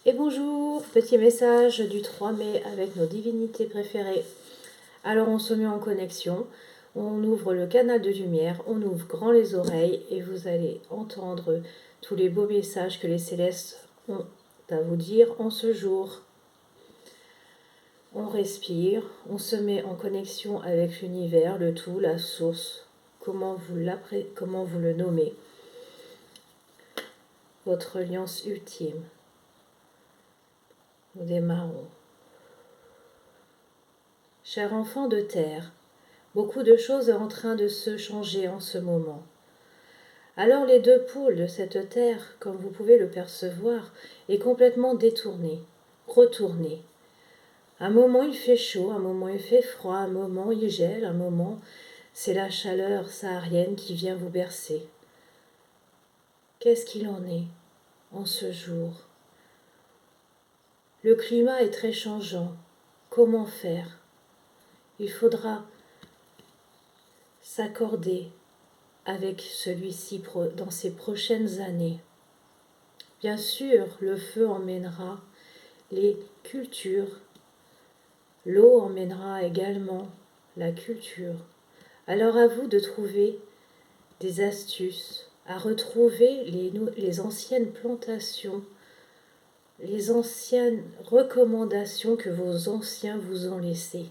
Et bonjour, petit message du 3 mai avec nos divinités préférées. Alors on se met en connexion, on ouvre le canal de lumière, on ouvre grand les oreilles et vous allez entendre tous les beaux messages que les célestes ont à vous dire en ce jour. On respire, on se met en connexion avec l'univers, le tout, la source, comment vous le nommez, votre alliance ultime. Nous démarrons. Cher enfant de terre, beaucoup de choses sont en train de se changer en ce moment. Alors les deux pôles de cette terre, comme vous pouvez le percevoir, est complètement détourné, retourné. Un moment il fait chaud, un moment il fait froid, un moment il gèle, un moment c'est la chaleur saharienne qui vient vous bercer. Qu'est-ce qu'il en est en ce jour? Le climat est très changeant. Comment faire? Il faudra s'accorder avec celui-ci dans ces prochaines années. Bien sûr, le feu emmènera les cultures, l'eau emmènera également la culture. Alors à vous de trouver des astuces, à retrouver les anciennes plantations, les anciennes recommandations que vos anciens vous ont laissées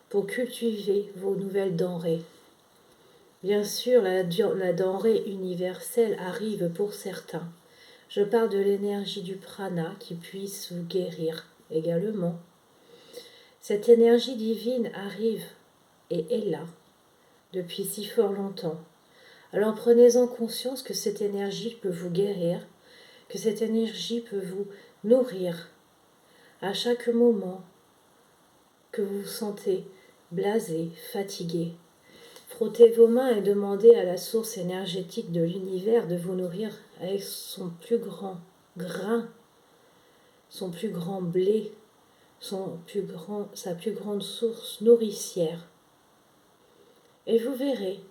pour cultiver vos nouvelles denrées. Bien sûr, la denrée universelle arrive pour certains. Je parle de l'énergie du prana qui puisse vous guérir également. Cette énergie divine arrive et est là depuis si fort longtemps. Alors prenez-en conscience que cette énergie peut vous guérir, que cette énergie peut vous nourrir à chaque moment que vous vous sentez blasé, fatigué. Frottez vos mains et demandez à la source énergétique de l'univers de vous nourrir avec son plus grand grain, son plus grand blé, sa plus grande source nourricière. Et vous verrez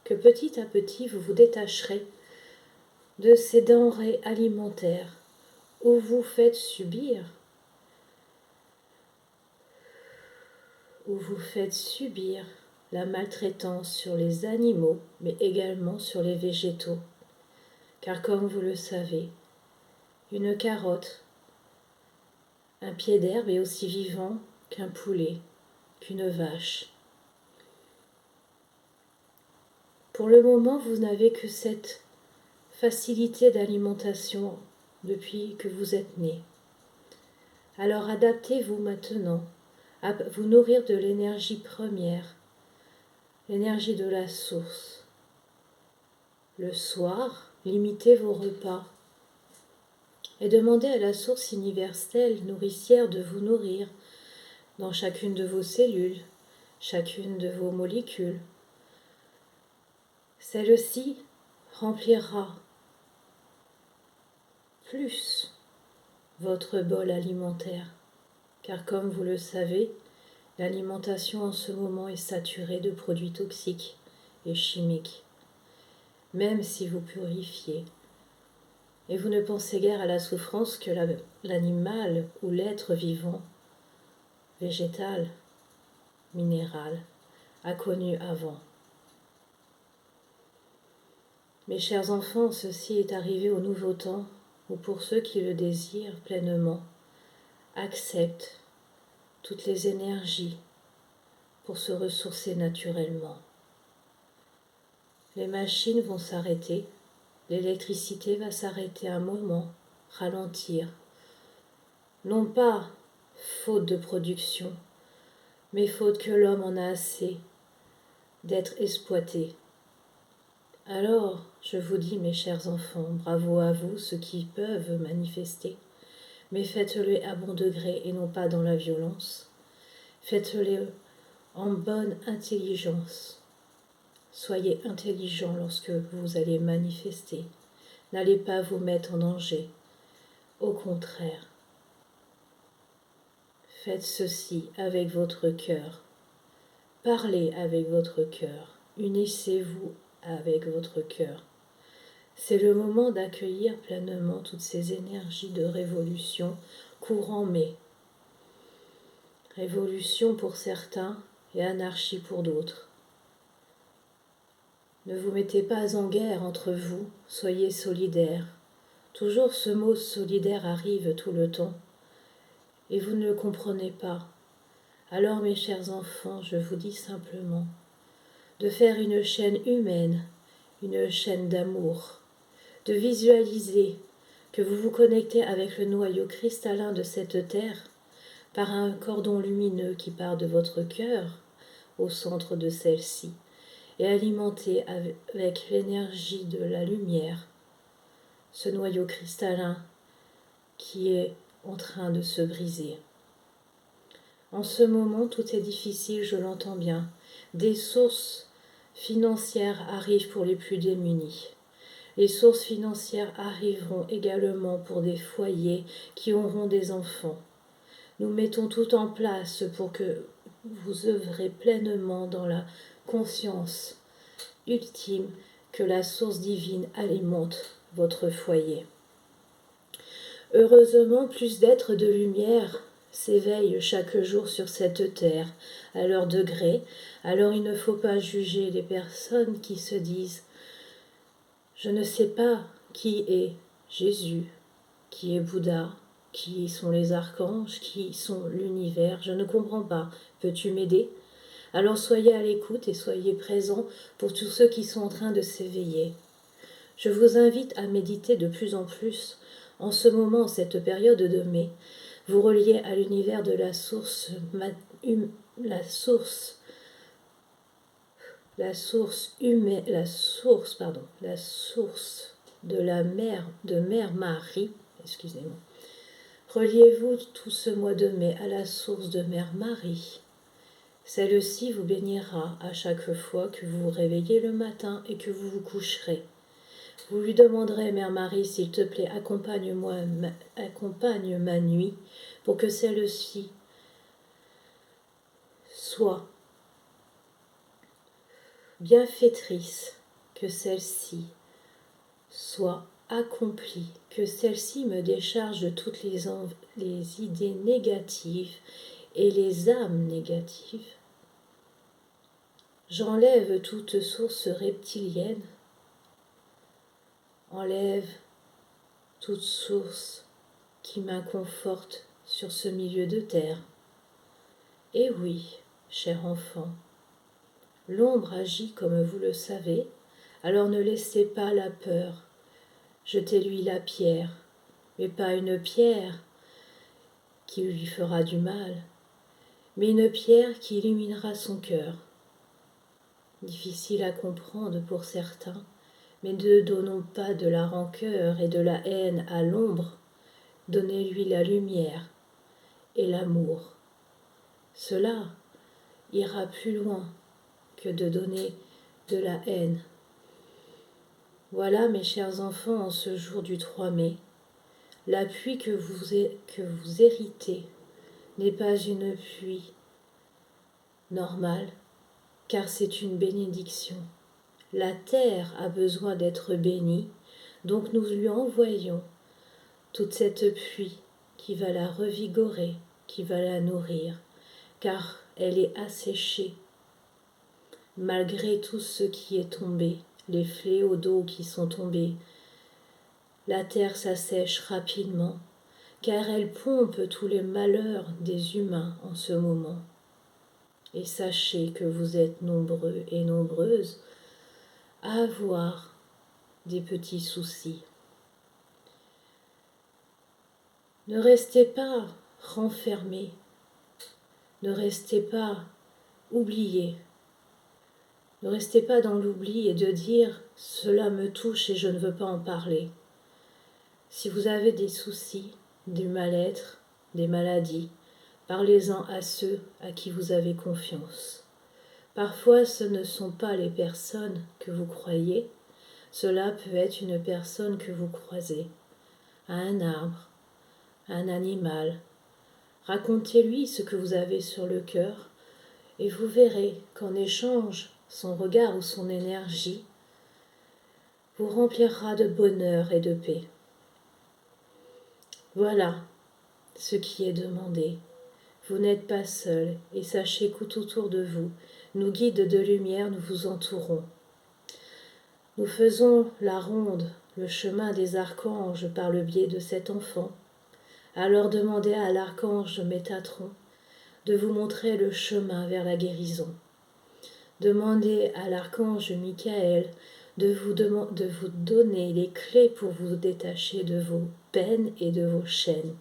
que petit à petit vous vous détacherez de ces denrées alimentaires où vous faites subir la maltraitance sur les animaux, mais également sur les végétaux. Car comme vous le savez, une carotte, un pied d'herbe est aussi vivant qu'un poulet, qu'une vache. Pour le moment, vous n'avez que cette facilité d'alimentation depuis que vous êtes né. Alors adaptez-vous maintenant à vous nourrir de l'énergie première, l'énergie de la source. Le soir, limitez vos repas et demandez à la source universelle nourricière de vous nourrir dans chacune de vos cellules, chacune de vos molécules. Celle-ci remplira plus votre bol alimentaire, car comme vous le savez, l'alimentation en ce moment est saturée de produits toxiques et chimiques, même si vous purifiez. Et vous ne pensez guère à la souffrance que l'animal ou l'être vivant, végétal, minéral, a connue avant. Mes chers enfants, ceci est arrivé au nouveau temps où pour ceux qui le désirent pleinement, acceptent toutes les énergies pour se ressourcer naturellement. Les machines vont s'arrêter, l'électricité va s'arrêter un moment, ralentir. Non pas faute de production, mais faute que l'homme en a assez d'être exploité. Alors, je vous dis, mes chers enfants, bravo à vous, ceux qui peuvent manifester, mais faites-le à bon degré et non pas dans la violence. Faites-le en bonne intelligence. Soyez intelligents lorsque vous allez manifester. N'allez pas vous mettre en danger. Au contraire, faites ceci avec votre cœur. Parlez avec votre cœur. Unissez-vous avec votre cœur. C'est le moment d'accueillir pleinement toutes ces énergies de révolution courant mai. Révolution pour certains et anarchie pour d'autres. Ne vous mettez pas en guerre entre vous, soyez solidaires. Toujours ce mot solidaire arrive tout le temps, et vous ne le comprenez pas. Alors mes chers enfants, je vous dis simplement de faire une chaîne humaine, une chaîne d'amour, de visualiser que vous vous connectez avec le noyau cristallin de cette terre par un cordon lumineux qui part de votre cœur au centre de celle-ci et alimenté avec l'énergie de la lumière, ce noyau cristallin qui est en train de se briser. En ce moment, tout est difficile, je l'entends bien. Des sources financières arrivent pour les plus démunis. Les sources financières arriveront également pour des foyers qui auront des enfants. Nous mettons tout en place pour que vous œuvrez pleinement dans la conscience ultime que la source divine alimente votre foyer. Heureusement, plus d'êtres de lumière s'éveillent chaque jour sur cette terre, à leur degré. Alors il ne faut pas juger les personnes qui se disent « Je ne sais pas qui est Jésus, qui est Bouddha, qui sont les archanges, qui sont l'univers, je ne comprends pas, peux-tu m'aider ?» Alors soyez à l'écoute et soyez présents pour tous ceux qui sont en train de s'éveiller. Je vous invite à méditer de plus en plus en ce moment, en cette période de mai. Vous reliez à l'univers de la source de la mère, de Mère Marie, excusez-moi. Reliez-vous tout ce mois de mai à la source de Mère Marie. Celle-ci vous bénira à chaque fois que vous vous réveillez le matin et que vous vous coucherez. Vous lui demanderez, Mère Marie, s'il te plaît, accompagne ma nuit pour que celle-ci soit bienfaitrice, que celle-ci soit accomplie, que celle-ci me décharge de toutes les idées négatives et les âmes négatives. J'enlève toute source reptilienne, enlève toute source qui m'inconforte sur ce milieu de terre. Et oui, cher enfant, l'ombre agit comme vous le savez, alors ne laissez pas la peur. Jetez-lui la pierre, mais pas une pierre qui lui fera du mal, mais une pierre qui illuminera son cœur. Difficile à comprendre pour certains, mais ne donnons pas de la rancœur et de la haine à l'ombre, donnez-lui la lumière et l'amour. Cela ira plus loin que de donner de la haine. Voilà, mes chers enfants, en ce jour du 3 mai, la pluie que vous héritez n'est pas une pluie normale, car c'est une bénédiction. La terre a besoin d'être bénie, donc nous lui envoyons toute cette pluie qui va la revigorer, qui va la nourrir, car elle est asséchée. Malgré tout ce qui est tombé, les fléaux d'eau qui sont tombés, la terre s'assèche rapidement, car elle pompe tous les malheurs des humains en ce moment. Et sachez que vous êtes nombreux et nombreuses à avoir des petits soucis. Ne restez pas renfermés, ne restez pas oubliés, ne restez pas dans l'oubli et de dire « cela me touche et je ne veux pas en parler ». Si vous avez des soucis, du mal-être, des maladies, parlez-en à ceux à qui vous avez confiance. Parfois, ce ne sont pas les personnes que vous croyez, cela peut être une personne que vous croisez, à un arbre, à un animal. Racontez-lui ce que vous avez sur le cœur et vous verrez qu'en échange, son regard ou son énergie vous remplira de bonheur et de paix. Voilà ce qui est demandé. Vous n'êtes pas seul, et sachez qu'tout autour de vous, nous guides de lumière, nous vous entourons. Nous faisons la ronde, le chemin des archanges par le biais de cet enfant. Alors demandez à l'archange Métatron de vous montrer le chemin vers la guérison. Demandez à l'archange Michael de vous donner les clés pour vous détacher de vos peines et de vos chaînes.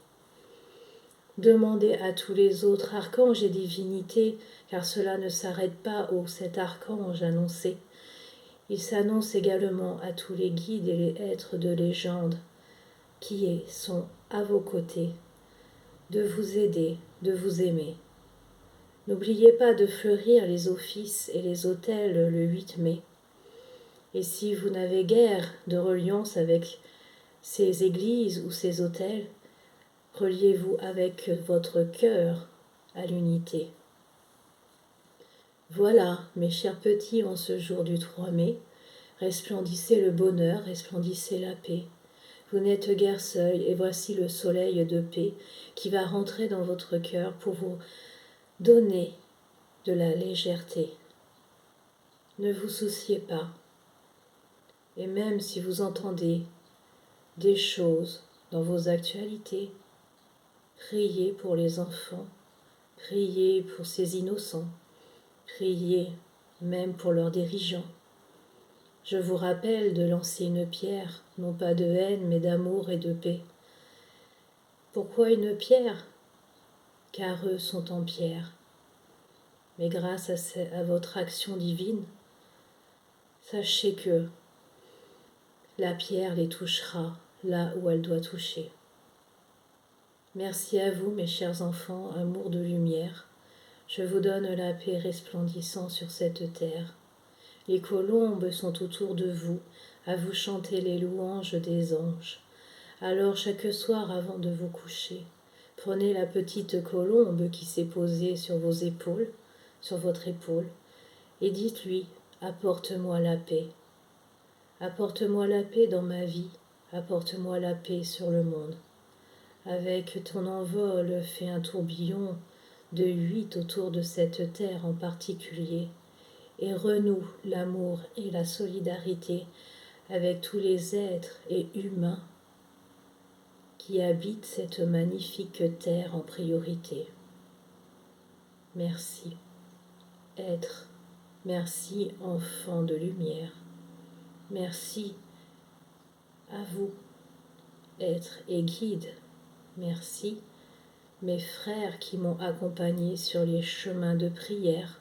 Demandez à tous les autres archanges et divinités, car cela ne s'arrête pas au cet archange annoncé. Il s'annonce également à tous les guides et les êtres de légende qui sont à vos côtés, de vous aider, de vous aimer. N'oubliez pas de fleurir les offices et les autels le 8 mai. Et si vous n'avez guère de reliance avec ces églises ou ces autels, reliez-vous avec votre cœur à l'unité. Voilà, mes chers petits, en ce jour du 3 mai, resplendissez le bonheur, resplendissez la paix. Vous n'êtes guère seuls, et voici le soleil de paix qui va rentrer dans votre cœur pour vous donner de la légèreté. Ne vous souciez pas. Et même si vous entendez des choses dans vos actualités, priez pour les enfants, priez pour ces innocents, priez même pour leurs dirigeants. Je vous rappelle de lancer une pierre, non pas de haine, mais d'amour et de paix. Pourquoi une pierre? Car eux sont en pierre. Mais grâce à votre action divine, sachez que la pierre les touchera là où elle doit toucher. Merci à vous, mes chers enfants, amour de lumière. Je vous donne la paix resplendissant sur cette terre. Les colombes sont autour de vous, à vous chanter les louanges des anges. Alors chaque soir avant de vous coucher, prenez la petite colombe qui s'est posée sur vos épaules, sur votre épaule, et dites-lui, apporte-moi la paix. Apporte-moi la paix dans ma vie, apporte-moi la paix sur le monde. Avec ton envol, fais un tourbillon de 8 autour de cette terre en particulier, et renoue l'amour et la solidarité avec tous les êtres et humains qui habitent cette magnifique terre en priorité. Merci, être, merci, enfant de lumière, merci à vous, être et guide, merci, mes frères qui m'ont accompagné sur les chemins de prière,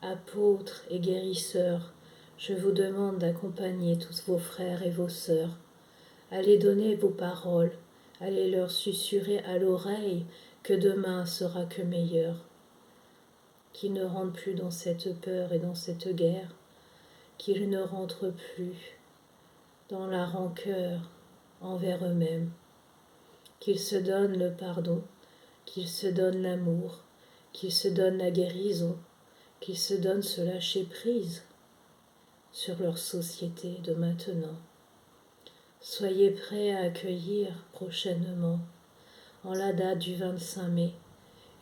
apôtres et guérisseurs, je vous demande d'accompagner tous vos frères et vos sœurs. Allez donner vos paroles, allez leur susurrer à l'oreille que demain sera que meilleur. Qu'ils ne rentrent plus dans cette peur et dans cette guerre, qu'ils ne rentrent plus dans la rancœur envers eux-mêmes, qu'ils se donnent le pardon, qu'ils se donnent l'amour, qu'ils se donnent la guérison, qu'ils se donnent ce lâcher-prise sur leur société de maintenant. Soyez prêts à accueillir prochainement, en la date du 25 mai,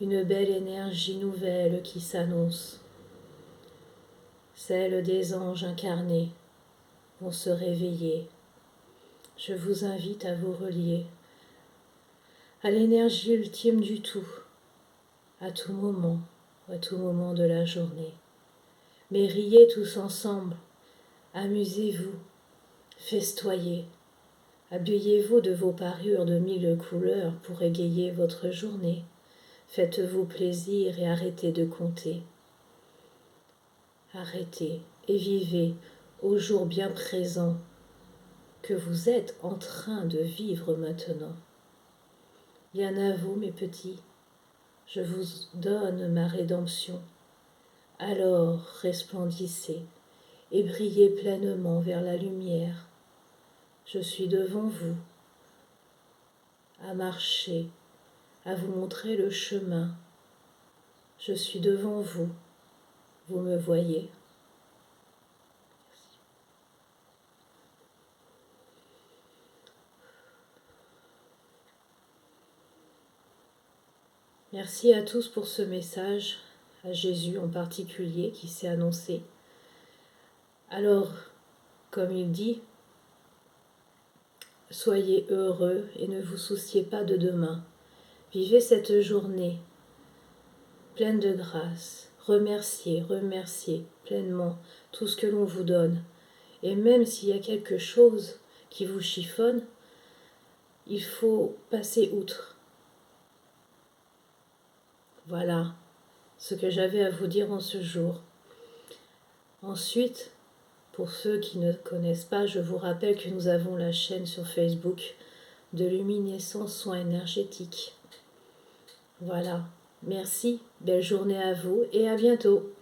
une belle énergie nouvelle qui s'annonce. Celle des anges incarnés vont se réveiller. Je vous invite à vous relier à l'énergie ultime du tout moment de la journée. Mais riez tous ensemble, amusez-vous, festoyez, habillez-vous de vos parures de 1000 couleurs pour égayer votre journée. Faites-vous plaisir et arrêtez de compter. Arrêtez et vivez au jour bien présent que vous êtes en train de vivre maintenant. Bien à vous, mes petits, je vous donne ma rédemption. Alors resplendissez et brillez pleinement vers la lumière. Je suis devant vous, à marcher, à vous montrer le chemin. Je suis devant vous, vous me voyez. Merci à tous pour ce message, à Jésus en particulier qui s'est annoncé. Alors, comme il dit, soyez heureux et ne vous souciez pas de demain. Vivez cette journée pleine de grâce. Remerciez pleinement tout ce que l'on vous donne. Et même s'il y a quelque chose qui vous chiffonne, il faut passer outre. Voilà ce que j'avais à vous dire en ce jour. Ensuite, pour ceux qui ne connaissent pas, je vous rappelle que nous avons la chaîne sur Facebook de Luminescence Soins Énergétiques. Voilà, merci, belle journée à vous et à bientôt.